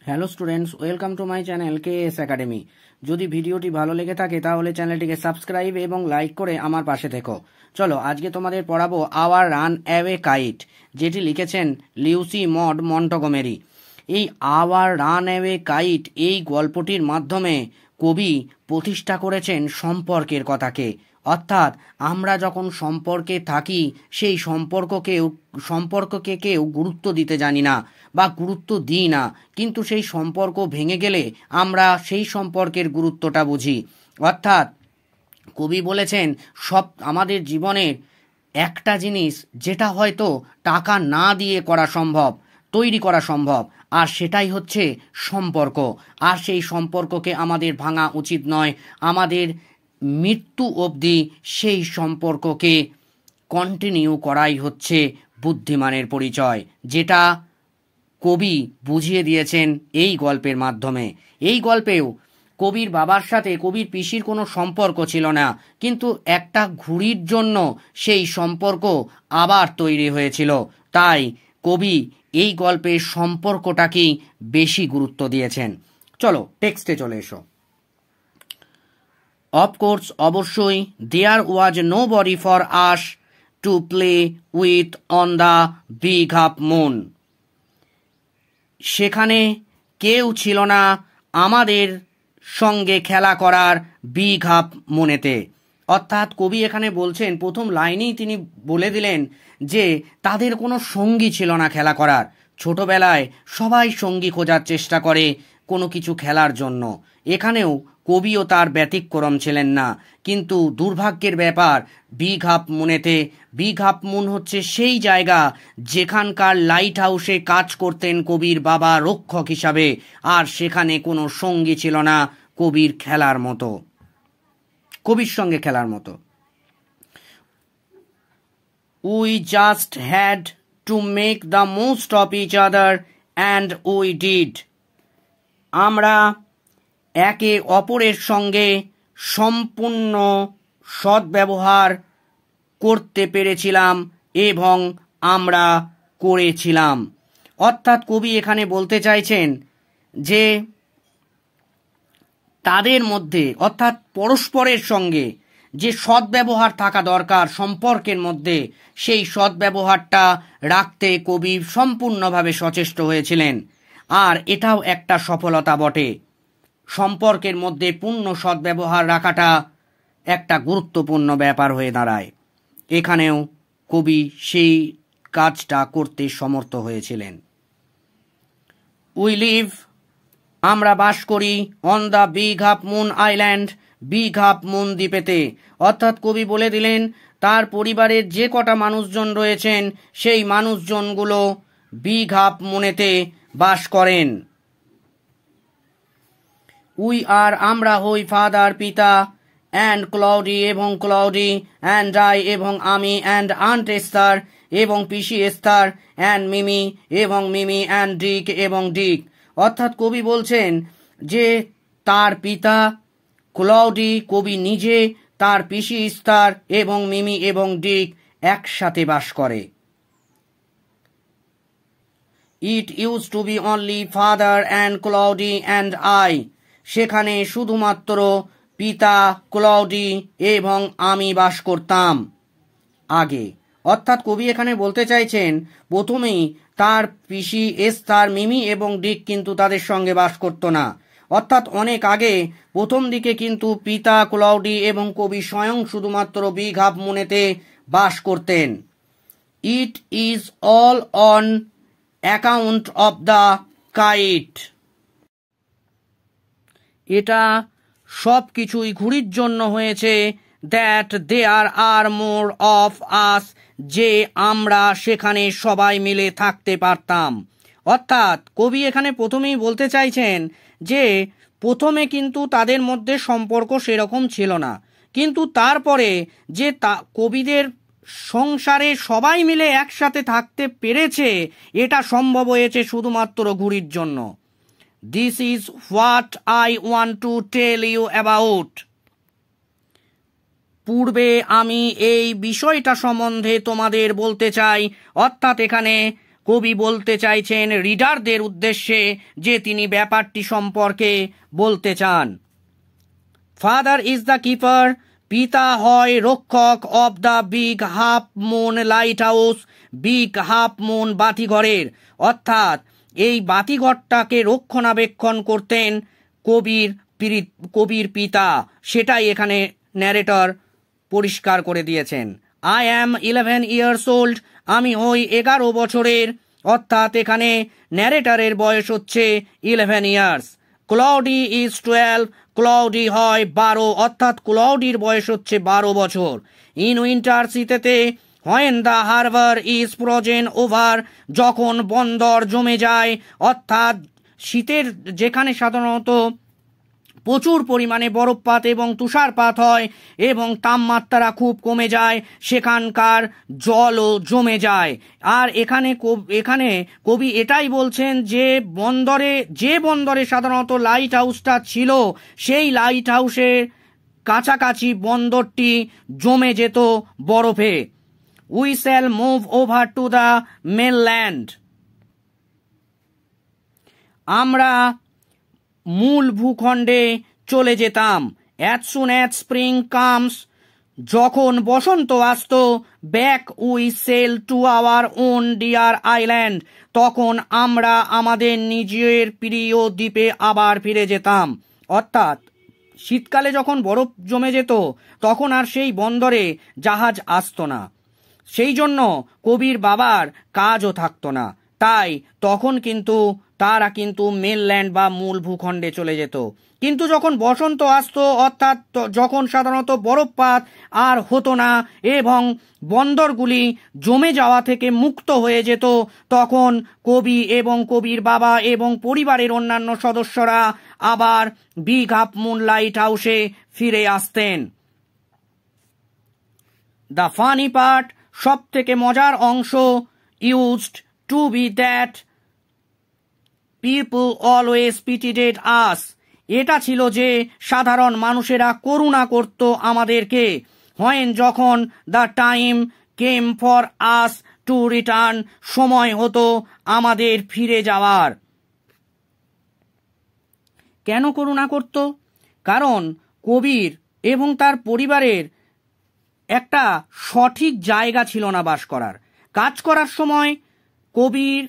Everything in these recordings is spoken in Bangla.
Hello students, welcome to my channel KS academy. যদি ভিডিওটি ভালো লেগে থাকে তাহলে চ্যানেলটিকে সাবস্ক্রাইব এবং লাইক করে আমার পাশে থেকো। চলো, আজকে তোমাদের পড়াবো আওয়ার রান অ্যাওয়ে কাইট, যেটি লিখেছেন লিউসি মড মন্টগোমেরি। এই আওয়ার রান অ্যাওয়ে কাইট এই গল্পটির মাধ্যমে কবি প্রতিষ্ঠা করেছেন সম্পর্কের কথাকে। অর্থাৎ আমরা যখন সম্পর্কে থাকি সেই সম্পর্ককে কেউ গুরুত্ব দিতে জানি না বা গুরুত্ব দিই না, কিন্তু সেই সম্পর্ক ভেঙে গেলে আমরা সেই সম্পর্কের গুরুত্বটা বুঝি। অর্থাৎ কবি বলেছেন সব আমাদের জীবনের একটা জিনিস যেটা হয়তো টাকা না দিয়ে তৈরি করা সম্ভব, আর সেটাই হচ্ছে সম্পর্ক। আর সেই সম্পর্ককে আমাদের ভাঙা উচিত নয়। আমাদের মৃত্যু অবধি সেই সম্পর্ককে কন্টিনিউ করাই হচ্ছে বুদ্ধিমানের পরিচয়, যেটা কবি বুঝিয়ে দিয়েছেন এই গল্পের মাধ্যমে। এই গল্পেও কবির বাবার সাথে কবির পিসির কোনো সম্পর্ক ছিল না, কিন্তু একটা ঘুড়ির জন্য সেই সম্পর্ক আবার তৈরি হয়েছিল। তাই কবি এই গল্পের সম্পর্কটাকেই বেশি গুরুত্ব দিয়েছেন। চলো টেক্সটে চলে এসো। অফকোর্স, অবশ্যই, there was nobody for us to play with on the big half moon. সেখানে কেউ ছিল না আমাদের সঙ্গে খেলা করার বিগ হাফ মুনেতে। অর্থাৎ কবি এখানে বলছেন, প্রথম লাইনেই তিনি বলে দিলেন যে তাদের কোনো সঙ্গী ছিল না খেলা করার। ছোটবেলায় সবাই সঙ্গী খোঁজার চেষ্টা করে কোনো কিছু খেলার জন্য। এখানেও কবিও তার ব্যতিক্রম ছিলেন না। কিন্তু দুর্ভাগ্যের ব্যাপার, বিগ হাফ মুন হচ্ছে সেই জায়গা যেখানকার লাইট হাউসে কাজ করতেন কবির বাবা রক্ষক হিসাবে, আর সেখানে কোনো সঙ্গী ছিল না কবির সঙ্গে খেলার মতো। We just had to make the most of each other and we did. আমরা একে অপরের সঙ্গে সম্পূর্ণ সদ্ব্যবহার করতে পেরেছিলাম এবং আমরা করেছিলাম। অর্থাৎ কবি এখানে বলতে চাইছেন যে তাদের মধ্যে, অর্থাৎ পরস্পরের সঙ্গে যে সদ্ব্যবহার থাকা দরকার সম্পর্কের মধ্যে, সেই সদ্ব্যবহারটা রাখতে কবি সম্পূর্ণভাবে সচেষ্ট হয়েছিলেন। আর এটাও একটা সফলতা বটে। সম্পর্কের মধ্যে পূর্ণ সদ্ব্যবহার রাখাটা একটা গুরুত্বপূর্ণ ব্যাপার হয়ে দাঁড়ায়। এখানেও কবি সেই কাজটা করতে সমর্থ হয়েছিলেন। উই লিভ, আমরা বাস করি, on the big half moon island, big half moon দ্বীপেতে। অর্থাৎ কবি বলে দিলেন তার পরিবারের যে কটা মানুষজন রয়েছেন সেই মানুষজনগুলো বিগ হাফ মুনেতে বাস করেন। উই আর, আমরা হই, ফাদার পিতা, অ্যান্ড ক্লাউডি এবং ক্লাউডি, অ্যান্ড আই এবং আমি, অ্যান্ড আন্ট এস্থার এবং পিসি এস্থার, অ্যান্ড মিমি এবং মিমি, অ্যান্ড ডিক এবং ডিক। অর্থাৎ কবি বলছেন যে তার পিতা ক্লাউডি, কবি নিজে, তার পিসি এস্থার এবং মিমি এবং ডিক একসাথে বাস করে। It use to be only father and Claudie and I. সেখানে শুধুমাত্র পিতা, ক্লাউডি এবং আমি বাস করতাম আগে। অর্থাৎ কবি এখানে বলতে চাইছেন প্রথমেই তার পিসি এস্থার, মিমি এবং ডিক কিন্তু তাদের সঙ্গে বাস করতো না। অর্থাৎ অনেক আগে, প্রথম দিকে কিন্তু পিতা, ক্লাউডি এবং কবি স্বয়ং শুধুমাত্র বিগ হাফ মুনেতে বাস করতেন। It is all on account of the kite. এটা সব কিছুই ঘুড়ির জন্য হয়েছে। That there R more of us, যে আমরা সেখানে সবাই মিলে থাকতে পারতাম। অর্থাৎ কবি এখানে প্রথমেই বলতে চাইছেন যে প্রথমে কিন্তু তাদের মধ্যে সম্পর্ক সেরকম ছিল না, কিন্তু তারপরে যে কবিদের সংসারে সবাই মিলে একসাথে থাকতে পেরেছে, এটা সম্ভব হয়েছে শুধুমাত্র ঘুড়ির জন্য। This is what I want to tell you about. পূর্বে আমি এই বিষয়টা সম্বন্ধে তোমাদের বলতে চাই। অর্থাৎ এখানে কবি বলতে চাইছেন রিডারদের উদ্দেশ্যে যে তিনি ব্যাপারটি সম্পর্কে বলতে চান। ফাদার ইজ দ্য কিপার, পিতা হয় রক্ষক of the big half moon lighthouse, big half moon বাতিঘরের, অর্থাৎ এই বাতিঘরটাকে রক্ষণাবেক্ষণ করতেন কবির পিতা, সেটাই এখানে ন্যারেটর পরিষ্কার করে দিয়েছেন। আই অ্যাম 11 years old, আমি হই 11 বছরের, অর্থাৎ এখানে ন্যারেটরের বয়স হচ্ছে 11 years। ক্লাউডি ইজ 12, ক্লাউডি হয় 12, অর্থাৎ ক্লাউডির বয়স হচ্ছে 12 বছর। ইন উইন্টার, শীতেতে, when the harbour is frozen over, যখন বন্দর জমে যায়, অর্থাৎ শীতের যেখানে সাধারণত প্রচুর পরিমাণে বরফপাত এবং তুষারপাত হয় এবং তাপমাত্রা খুব কমে যায়, সেখানকার জলও জমে যায়। আর এখানে কবি এটাই বলছেন যে বন্দরে সাধারণত লাইট হাউসটা ছিল, সেই লাইট হাউসের কাছাকাছি বন্দরটি জমে যেত বরফে। We shall move over to the mainland, আমরা মূল ভূখণ্ডে চলে যেতাম। As soon as spring comes, যখন বসন্ত আসত। Back we sail to our own dear island, তখন আমরা আমাদের নিজের প্রিয় দ্বীপে আবার ফিরে যেতাম। অর্থাৎ শীতকালে যখন বরফ জমে যেত তখন আর সেই বন্দরে জাহাজ আসতো না, সেই জন্য কবির বাবার কাজও থাকতো না, তাই তখন তারা কিন্তু মেনল্যান্ড বা মূল ভূখণ্ডে চলে যেত। কিন্তু যখন বসন্ত আসতো, অর্থাৎ যখন সাধারণত বরফপাত আর হতো না এবং বন্দরগুলি জমে যাওয়া থেকে মুক্ত হয়ে যেত, তখন কবি এবং কবির বাবা এবং পরিবারের অন্যান্য সদস্যরা আবার বিগ হাফ মুন লাইট হাউসে ফিরে আসতেন। দ্য ফানি পার্ট, সব থেকে মজার অংশ, used to be that people always pitied us, এটা ছিল যে সাধারণ মানুষেরা করুণা করত আমাদেরকে। হোয়েন, যখন, the time came for us to return, সময় হতো আমাদের ফিরে যাওয়ার। কেন করুণা করত? কারণ কবির এবং তার পরিবারের একটা সঠিক জায়গা ছিল না বাস করার। কাজ করার সময় কবির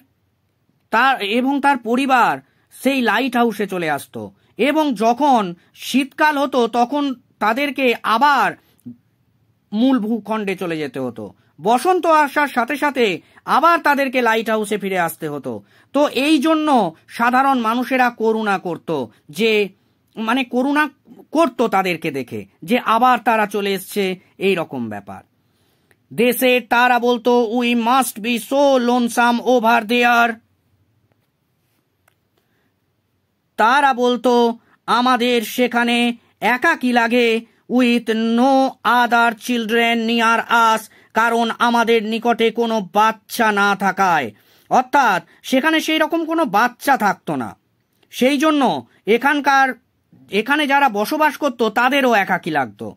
এবং তার পরিবার সেই লাইট হাউসে চলে আসতো, এবং যখন শীতকাল হতো তখন তাদেরকে আবার মূল ভূখণ্ডে চলে যেতে হতো। বসন্ত আসার সাথে সাথে আবার তাদেরকে লাইট হাউসে ফিরে আসতে হতো। তো এই জন্য সাধারণ মানুষেরা করুণা করত, তাদেরকে দেখে যে আবার তারা চলে এসছে, এই রকম ব্যাপার। দেশে তারা বলতো we must be so lonesome over there, তারা বলতো আমাদের সেখানে একাকী লাগে। With no other children near us, কারণ আমাদের নিকটে কোনো বাচ্চা না থাকায়, অর্থাৎ সেখানে সেই রকম কোনো বাচ্চা থাকতো না, সেই জন্য এখানে যারা বসবাস করতো তাদেরও একাকী লাগতো।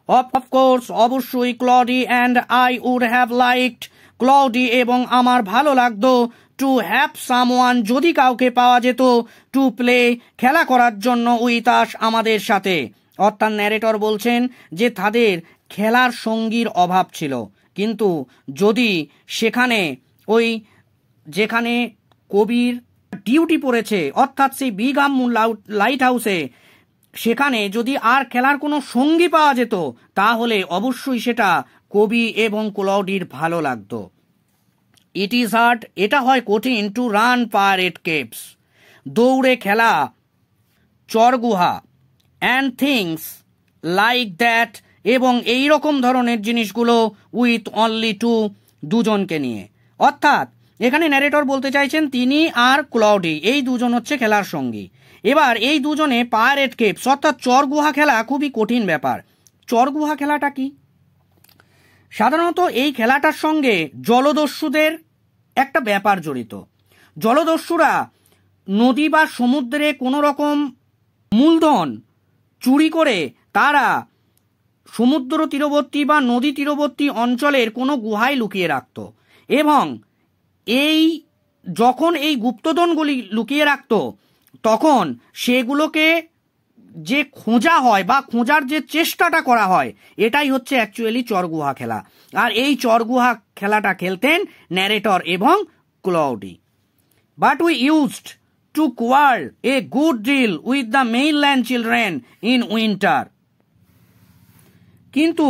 অফকোর্স, অবশ্যই, Claudie and I would have liked, Claudie এবং আমার ভালো লাগতো, টু হ্যাভ সামওয়ান, যদি কাউকে পাওয়া যেত, টু প্লে, খেলা করার জন্য, উইথ আস, আমাদের সাথে। অর্থাৎ ন্যারেটর বলছেন যে তাদের খেলার সঙ্গীর অভাব ছিল, কিন্তু যদি যেখানে কবির ডিউটি পড়েছে, অর্থাৎ সেই বিগ হাফ মুন লাইট হাউসে, সেখানে যদি আর খেলার কোনো সঙ্গী পাওয়া যেত তাহলে অবশ্যই সেটা কবি এবং ক্লাউডির ভালো লাগতো। ইট ইজ হার্ড, এটা হয় কঠিন, টু রান পাইরেট কেভস, দৌড়ে খেলা চরগুহা, অ্যান্ড থিংস লাইক দ্যাট, এবং এই রকম ধরনের জিনিসগুলো, উইথ অনলি টু, দুজনকে নিয়ে। অর্থাৎ এখানে ন্যারেটর বলতে চাইছেন তিনি আর ক্লাউডি এই দুজন হচ্ছে খেলার সঙ্গী। এবার এই দুজনে পাইরেট কেভস অর্থাৎ চরগুহা খেলা খুবই কঠিন ব্যাপার। চরগুহা খেলাটা কি? সাধারণত এই খেলাটার সঙ্গে জলদস্যুদের একটা ব্যাপার জড়িত। জলদস্যুরা নদী বা সমুদ্রে কোনো রকম মূলধন চুরি করে তারা সমুদ্র তীরবর্তী বা নদী তীরবর্তী অঞ্চলের কোনো গুহায় লুকিয়ে রাখত, এবং এই যখন এই গুপ্তধনগুলি লুকিয়ে রাখত তখন সেগুলোকে যে খোঁজা হয় বা খোঁজার যে চেষ্টাটা করা হয় এটাই হচ্ছে অ্যাকচুয়ালি চরগুহা খেলা। আর এই চরগুহা খেলাটা খেলতেন ন্যারেটর এবং Claudie. But we used to quarrel a good deal with the mainland children in winter. কিন্তু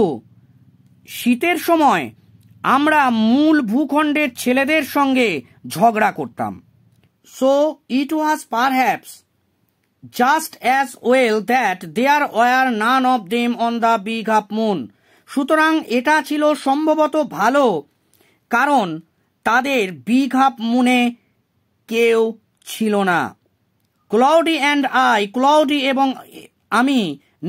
শীতের সময় আমরা মূল ভূখণ্ডের ছেলেদের সঙ্গে ঝগড়া করতাম। So it was perhaps just as well that there were none of them on the big half moon. সুতরাং এটা ছিল সম্ভবত ভালো, কারণ তাদের বিগ হাফ মুনে কেউ ছিল না। ক্লাউডি এবং আমি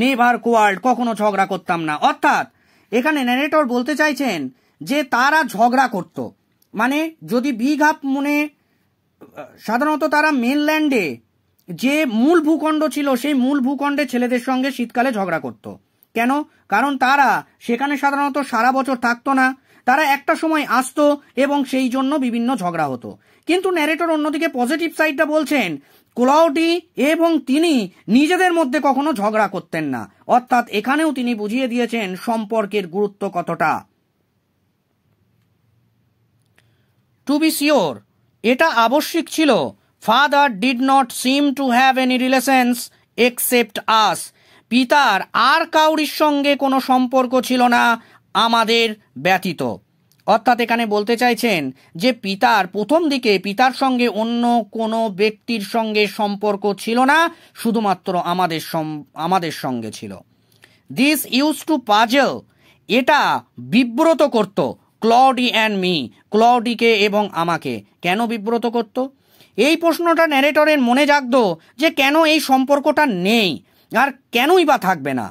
নেভার কোয়ার্ড, কখনো ঝগড়া করতাম না। অর্থাৎ এখানে ন্যারেটর বলতে চাইছেন যে তারা ঝগড়া করত, মানে যদি বিগ হাফ মুনে, সাধারণত তারা মেনল্যান্ডে যে মূল ভূখণ্ড ছিল সেই মূল ভূখণ্ডে ছেলেদের সঙ্গে শীতকালে ঝগড়া করত। কেন? কারণ তারা সেখানে সাধারণত সারা বছর থাকতো না, তারা একটা সময় আসতো এবং সেই জন্য বিভিন্ন ঝগড়া হতো। কিন্তু ন্যারেটর অন্যদিকে পজিটিভ সাইডটা বলছেন, ক্লাউডি এবং তিনি নিজেদের মধ্যে কখনো ঝগড়া করতেন না। অর্থাৎ এখানেও তিনি বুঝিয়ে দিয়েছেন সম্পর্কের গুরুত্ব কতটা। টু বি শিওর, এটা আবশ্যিক ছিল, father did not seem to have any relations except us. পিতার আর কাউরির সঙ্গে কোনো সম্পর্ক ছিল না আমাদের ব্যতীত। অর্থাৎ এখানে বলতে চাইছেন যে পিতার প্রথম দিকে পিতার সঙ্গে অন্য কোনো ব্যক্তির সঙ্গে সম্পর্ক ছিল না, শুধুমাত্র আমাদের সঙ্গে ছিল। দিস ইউজ টু পাজল, এটা বিব্রত করত ক্লাউডি অ্যান্ড মি, ক্লাউডিকে এবং আমাকে। কেন বিব্রত করত? এই প্রশ্নটা ন্যারেটরের মনে জাগতো যে কেন এই সম্পর্কটা নেই আর কেনই বা থাকবে না।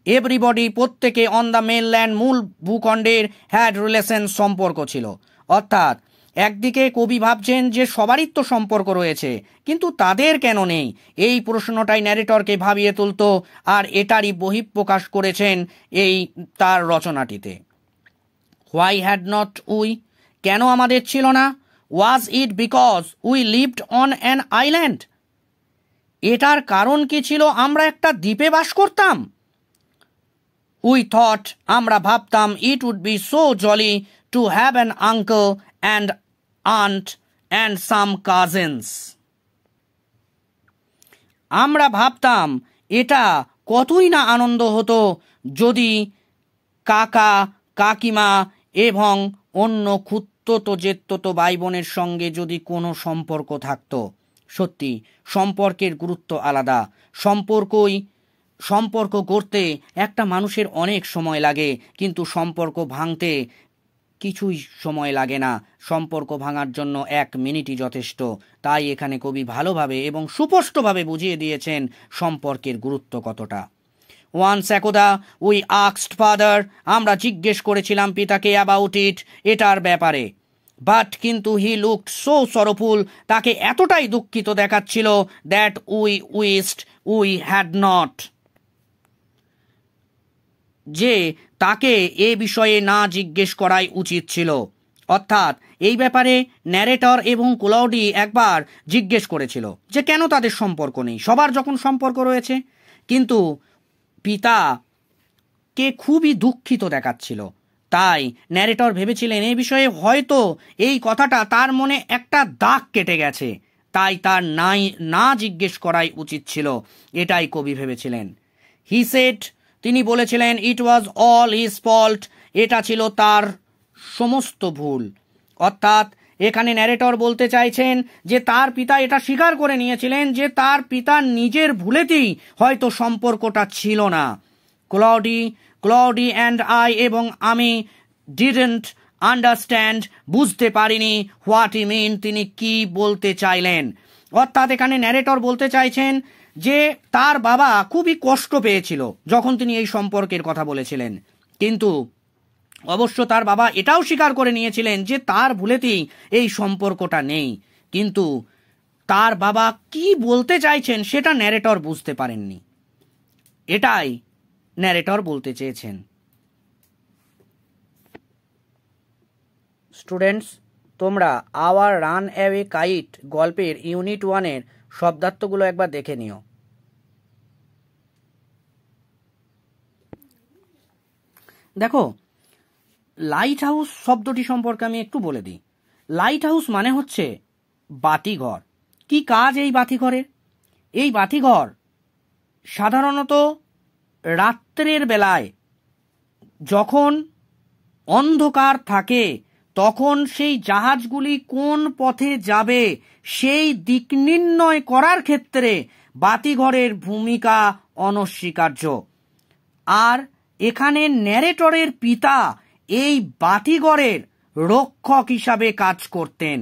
এভরিবডি, প্রত্যেকে অন দ্য মেনল্যান্ড, মূল ভূখণ্ডের হ্যাড রিলেশন, সম্পর্ক ছিল। অর্থাৎ একদিকে কবি ভাবছেন যে সবারই তো সম্পর্ক রয়েছে, কিন্তু তাদের কেন নেই, এই প্রশ্নটাই ন্যারেটরকে ভাবিয়ে তুলত, আর এটারই বহিঃপ্রকাশ করেছেন এই তার রচনাটিতে। হোয়াই হ্যাড নট উই, কেন আমাদের ছিল না? Was it because we lived on an island, এটার কারণ কি ছিল? আমরা একটা দ্বীপে বাস করতাম। উই থট, আমরা ভাবতাম, it would be so jolly to have an uncle and aunt and some cousins. আমরা ভাবতাম এটা কতই না আনন্দ হতো যদি কাকা, কাকিমা এবং অন্য খুঁড়তো জেঠতো ভাই বোনের সঙ্গে যদি কোনো সম্পর্ক থাকতো। সত্যি সম্পর্কের গুরুত্ব আলাদা। সম্পর্ক করতে একটা মানুষের অনেক সময় লাগে, কিন্তু সম্পর্ক ভাঙতে কিছুই সময় লাগে না। সম্পর্ক ভাঙার জন্য 1 মিনিটই যথেষ্ট। তাই এখানে কবি ভালোভাবে এবং সুস্পষ্টভাবে বুঝিয়ে দিয়েছেন সম্পর্কের গুরুত্ব কতটা। ওয়ান্স একদা উই আস্কড ফাদার, আমরা জিজ্ঞেস করেছিলাম পিতাকে অ্যাবাউট ইট, এটার ব্যাপারে। বাট কিন্তু হি লুকড সো সরোফুল, তাকে এতটাই দুঃখিত দেখাচ্ছিল, that we wished we had not, যে তাকে এ বিষয়ে না জিজ্ঞেস করাই উচিত ছিল। অর্থাৎ এই ব্যাপারে ন্যারেটর এবং ক্লাউডি একবার জিজ্ঞেস করেছিল যে কেন তাদের সম্পর্ক নেই, সবার যখন সম্পর্ক রয়েছে। কিন্তু পিতাকে খুবই দুঃখিত দেখাচ্ছিল। তাই ন্যারেটর ভেবেছিলেন এই বিষয়ে হয়তো এই কথাটা তার মনে একটা দাগ কেটে গেছে, তাই তার না জিজ্ঞেস করাই উচিত ছিল, এটাই কবি ভেবেছিলেন। হি সেড, তিনি বলেছিলেন, ইট ওয়াজ অল হিজ ফল্ট, এটা ছিল তার সমস্ত ভুল। অর্থাৎ এখানে ন্যারেটর বলতে চাইছেন যে তার পিতা এটা স্বীকার করে নিয়েছিলেন যে তার পিতার নিজের ভুলেতেই হয়তো সম্পর্কটা ছিল না। ক্লাউডি অ্যান্ড আই, এবং আমি, ডিডন্ট আন্ডারস্ট্যান্ড, বুঝতে পারিনি, হোয়াট ই মিন, তিনি কি বলতে চাইলেন। অর্থাৎ এখানে ন্যারেটর বলতে চাইছেন যে তার বাবা খুবই কষ্ট পেয়েছিল যখন তিনি এই সম্পর্কের কথা বলেছিলেন, কিন্তু অবশ্য তার বাবা এটাও স্বীকার করে নিয়েছিলেন যে তার ভুলেতেই এই সম্পর্কটা নেই। কিন্তু তার বাবা কি বলতে চাইছেন সেটা ন্যারেটর বুঝতে পারেননি, এটাই ন্যারেটর বলতে চেয়েছেন। স্টুডেন্টস, তোমরা আওয়ার রান অ্যাওয়ে কাইট গল্পের ইউনিট 1-এর শব্দার্থগুলো একবার দেখে নিও। দেখো, লাইট হাউস শব্দটি সম্পর্কে আমি একটু বলে দিই। লাইট হাউস মানে হচ্ছে বাতিঘর। কি কাজ এই বাতিঘরের? এই বাতিঘর সাধারণত রাত্রের বেলায় যখন অন্ধকার থাকে তখন সেই জাহাজগুলি কোন পথে যাবে সেই দিক নির্ণয় করার ক্ষেত্রে বাতিঘরের ভূমিকা অনস্বীকার্য। আর এখানে ন্যারেটরের পিতা এই বাতিঘরের রক্ষক হিসাবে কাজ করতেন।